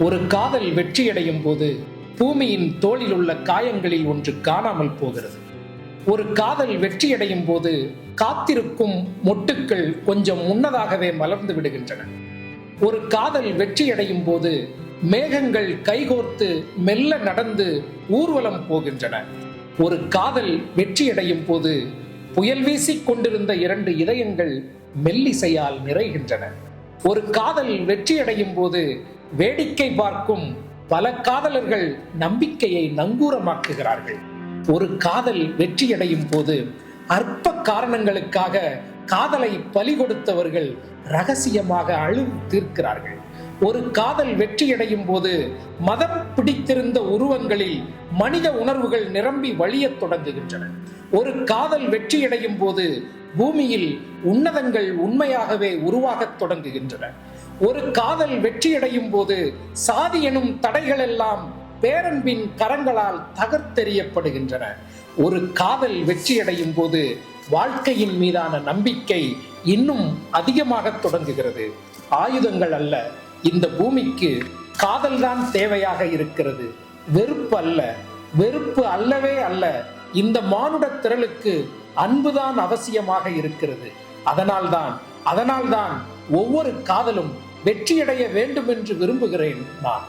ஒரு காதல் வெற்றியடையும் போது பூமியின் தோளில் உள்ள காயங்களில் ஒன்று காணாமல் போகிறது. ஒரு காதல் வெற்றியடையும் போது காத்திருக்கும் மொட்டுக்கள் கொஞ்சம் முன்னதாகவே மலர்ந்து விடுகின்றன. ஒரு காதல் வெற்றியடையும் போது மேகங்கள் கைகோர்த்து மெல்ல நடந்து ஊர்வலம் போகின்றன. ஒரு காதல் வெற்றியடையும் போது புயல் வீசிக் கொண்டிருந்த 2 இதயங்கள் மெல்லிசையால் நிறைகின்றன. ஒரு காதல் வெற்றியடையும் போது வேடிக்கை பார்க்கும் பல காதலர்கள் நம்பிக்கையை நங்கூரமாக்குகிறார்கள். ஒரு காதல் வெற்றியடையும் போது அற்ப காரணங்களுக்காக காதலை பலி கொடுத்தவர்கள் ரகசியமாக அழுது தீர்க்கிறார்கள். ஒரு காதல் வெற்றியடையும் போது மதம் பிடித்திருந்த உருவங்களில் மனித உணர்வுகள் நிரம்பி வழியத் தொடங்குகின்றன. ஒரு காதல் வெற்றியடையும் போது பூமியில் உன்னதங்கள் உண்மையாகவே உருவாகத் தொடங்குகின்றன. ஒரு காதல் வெற்றியடையும் போது சாதி எனும் தடைகள் எல்லாம் பேரன்பின் கரங்களால் தகர்த்தெறியப்படுகின்றன. ஒரு காதல் வெற்றியடையும் போது வாழ்க்கையின் மீதான நம்பிக்கை இன்னும் அதிகமாக தொடங்குகிறது. ஆயுதங்கள் அல்ல, இந்த பூமிக்கு காதல்தான் தேவையாக இருக்கிறது. வெறுப்பு அல்ல, வெறுப்பு அல்லவே அல்ல. இந்த மானுட திரளுக்கு அன்புதான் அவசியமாக இருக்கிறது. அதனால்தான் ஒவ்வொரு காதலும் வெற்றியடைய வேண்டும் என்று விரும்புகிறேன் நான்.